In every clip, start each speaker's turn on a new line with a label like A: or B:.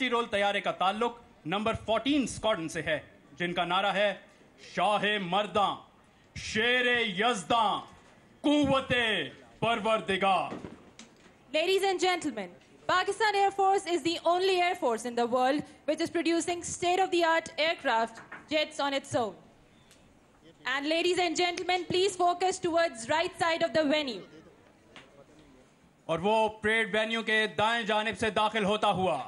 A: Multi role तैयारे का ताल्लुक नंबर 14 स्क्वाड्रन से है, जिनका नारा है शाहे मर्दां, शेरे यज़दां, कुव्वते परवरदिगार।
B: Ladies and gentlemen, Pakistan Air Force is the only air force in the world which is producing state-of-the-art aircraft jets on its own. And ladies and gentlemen, please focus towards right side of the venue.
A: और वो parade venue के दाएं जानिब से दाखिल होता हुआ,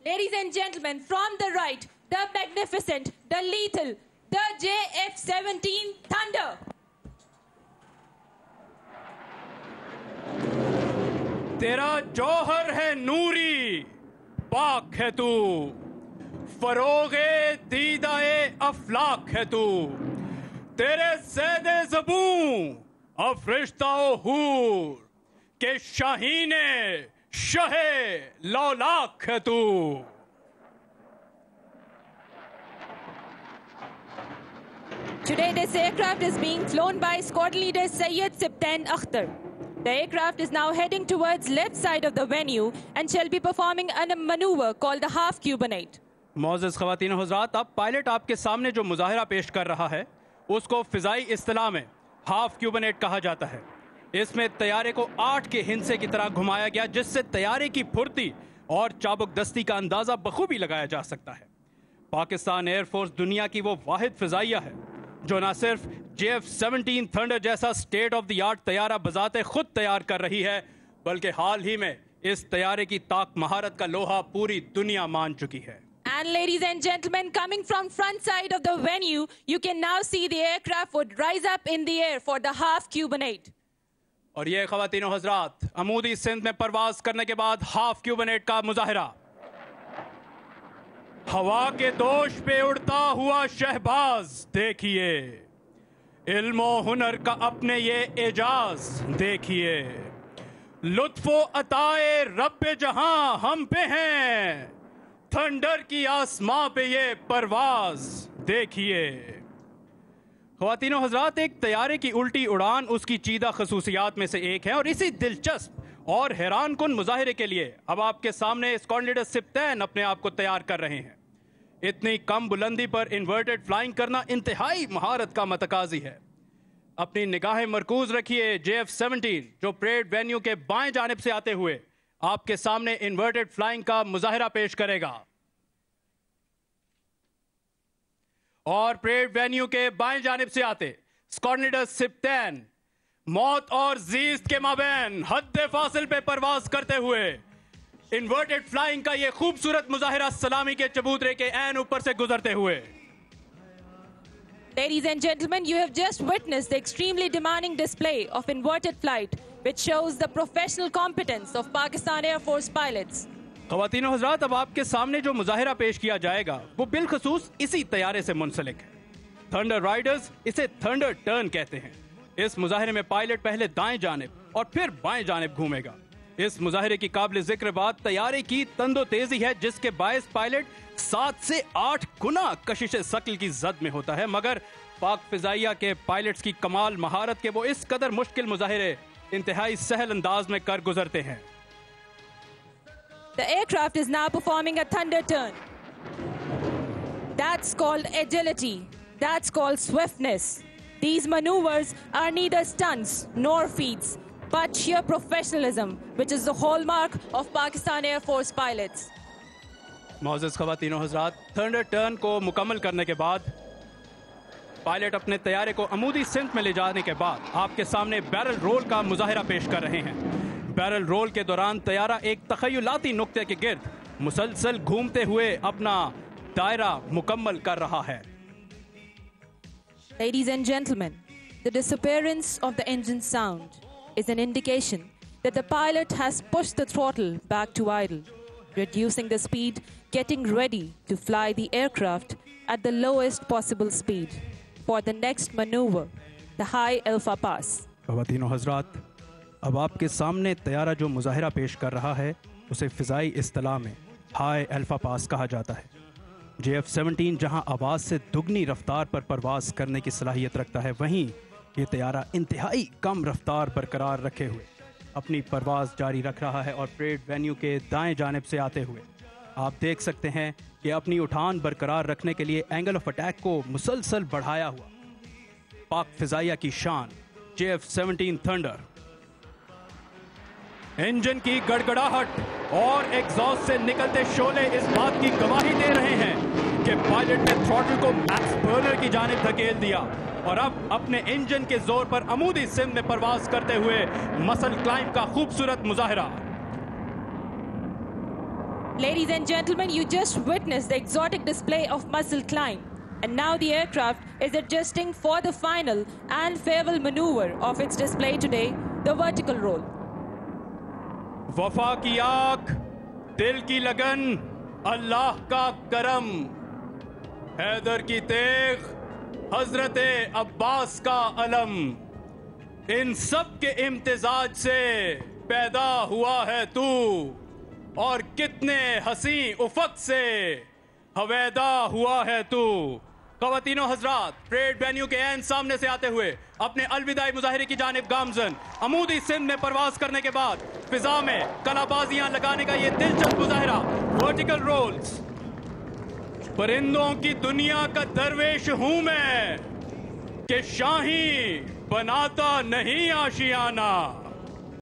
B: Ladies and gentlemen, from the right, the magnificent, the lethal, the JF-17 Thunder.
A: तेरा जौहर है नूरी, पाक है तू, फरोगे दीदाए अफलाक है तू, तेरे ज़ैदे ज़बूं अफरिश्ताओ हूर के शाहीने शहे लौलाक है तू।
B: Today, this aircraft is being flown by squad leader Sayyid Sibtain Akhtar. The aircraft is now heading towards left side of the venue and shall be performing a maneuver called the half cubanate.
A: मौजूद ख़वातीन और हज़रात, अब pilot आपके सामने जो मुज़ाहिरा पेश कर रहा है उसको फ़िज़ाई इस्तिलाह में हाफ क्यूबनेट कहा जाता है। इसमें तैयारे को 8 के हिंसे की तरह घुमाया गया, जिससे तैयारे की फुर्ती और चाबुक दस्ती का अंदाज़ा बखूबी लगाया जा सकता है। पाकिस्तान एयरफोर्स दुनिया की वो वाहिद फ़िज़ाइया है जो न सिर्फ JF-17 थंडर जैसा स्टेट ऑफ द आर्ट तैयारा बजाते खुद तैयार कर रही है, बल्कि हाल ही में इस तैयारे की ताक महारत का लोहा पूरी दुनिया मान चुकी है।
B: And ladies and gentlemen, coming from front side of the venue, you can now see the aircraft would rise up in the air for the half cubanate.
A: और ये ख़वातीन और हज़रात, अमूदी सिंध में परवाज करने के बाद हाफ क्यूबनेट का मुज़ाहिरा। हवा के दोष पे उड़ता हुआ शहबाज देखिए, इल्मो हुनर का अपने ये एजाज देखिए, लुत्फो अताए रब्बे जहां हम पे हैं, थंडर की आसमां पे ये परवाज देखिए। ख़वातीनो हज़रात, एक तैयारे की उल्टी उड़ान उसकी चीदा खसूसियात में से एक है, और इसी दिलचस्प और हैरान कुन मुज़ाहिरे के लिए अब आपके सामने स्क्वाड्रन लीडर सिब्तैन अपने आप को तैयार कर रहे हैं। इतनी कम बुलंदी पर इन्वर्टेड फ्लाइंग करना इंतहाई महारत का मतकाजी है। अपनी निगाहें मरकूज रखिए JF-17 जो परेड वेन्यू के बाएं जानिब से आते हुए आपके सामने इन्वर्टेड फ्लाइंग का मुज़ाहिरा पेश करेगा। और परेड वेन्यू के बाएं जानिब से आते स्क्वाड्रन लीडर सिब्तैन मौत और जीस्त के माबैन हद फासिल पे परवाज करते हुए इन्वर्टेड फ्लाइंग का ये खूबसूरत मुज़ाहिरा सलामी के चबूतरे के ऐन ऊपर से गुजरते हुए।
B: Ladies and gentlemen, you have just witnessed the extremely demanding display of inverted flight, which shows the professional competence of Pakistan Air Force pilots.
A: ख़वातीनो हज़रात, अब आपके सामने जो मुज़ाहिरा पेश किया जाएगा वो बिलखसूस इसी तैयारे से मुंसलिक है। थंडर राइडर्स इसे थंडर टर्न कहते हैं। इस मुज़ाहिरे में पायलट पहले दाएं जानिब और फिर बाएं जानिब घूमेगा। इस मुज़ाहिरे की काबिल जिक्र बात तैयारे की तंदो तेजी है, जिसके बायस पायलट 7 से 8 गुना कशिश सकल की जद में होता है, मगर पाक फिजाइया के पायलट्स की कमाल महारत के वो इस कदर मुश्किल मुज़ाहिरे इंतहाई सहल अंदाज में कर गुजरते हैं।
B: The aircraft is now performing a thunder turn. That's called agility. That's called swiftness. These maneuvers are neither stunts nor feats, but sheer professionalism, which is the hallmark of Pakistan Air Force pilots.
A: मौजूद ख़वातीनो हज़रात, thunder turn को मुकम्मल करने के बाद pilot अपने तैयारे को अमूदी सिंध में ले जाने के बाद आपके सामने बैरल रोल का मुज़ाहिरा पेश कर रहे हैं। बैरल रोल के दौरान तैयारा एक तख़य्युलाती नुक्ते के गिर्द मुसलसल घूमते हुए अपना दायरा मुकम्मल कर रहा है।
B: Ladies and gentlemen, the disappearance of the engine sound is an indication that the pilot has pushed the throttle back to idle, reducing the speed, getting ready to fly the aircraft at the lowest possible speed for the next maneuver, the high alpha pass.
A: ख़वातीनो हज़रात, अब आपके सामने तैयारा जो मुज़ाहिरा पेश कर रहा है उसे फ़िज़ाई इस्तिलाह में हाई अल्फ़ा पास कहा जाता है। JF-17 जहां आवाज़ से दुगनी रफ्तार पर परवाज़ करने की सलाहियत रखता है, वहीं ये तैयारा इंतहाई कम रफ्तार बरकरार रखे हुए अपनी परवाज़ जारी रख रहा है और परेड वेन्यू के दाएं जानिब से आते हुए आप देख सकते हैं कि अपनी उठान बरकरार रखने के लिए एंगल ऑफ अटैक को मुसलसल बढ़ाया हुआ पाक फिजाइया की शान JF-17 थंडर। इंजन की गड़गड़ाहट और एग्जॉस्ट से निकलते शोले इस बात की गवाही दे रहे हैं कि पायलट ने थ्रॉटल को मैक्स बर्नर की जानिब धकेल दिया और अब अपने इंजन के जोर पर अमूदी सिम में परवाज करते हुए मसल क्लाइंब का खूबसूरत मुजाहिरा।
B: Ladies and gentlemen, you just witnessed the exotic display of muscle climb. And now the aircraft is adjusting for the final and farewell maneuver of its display today, the vertical roll.
A: वफा की आग, दिल की लगन, अल्लाह का करम, हैदर की तेग, हजरत अब्बास का अलम, इन सब के इम्तिजाज से पैदा हुआ है तू और कितने हसी उफक से हवेदा हुआ है तू। ख़वातीनो हजरात, परेड वेन्यू के एन सामने से आते हुए अपने अलविदाई मुजाहिरे की जानिब गामजन अमूदी सिंध में परवाज करने के बाद फिजा में कलाबाजियां लगाने का ये दिलचस्प मुजाहिरा वर्टिकल रोल्स। परिंदों की दुनिया का दरवेश हूं मैं कि शाही बनाता नहीं आशियाना।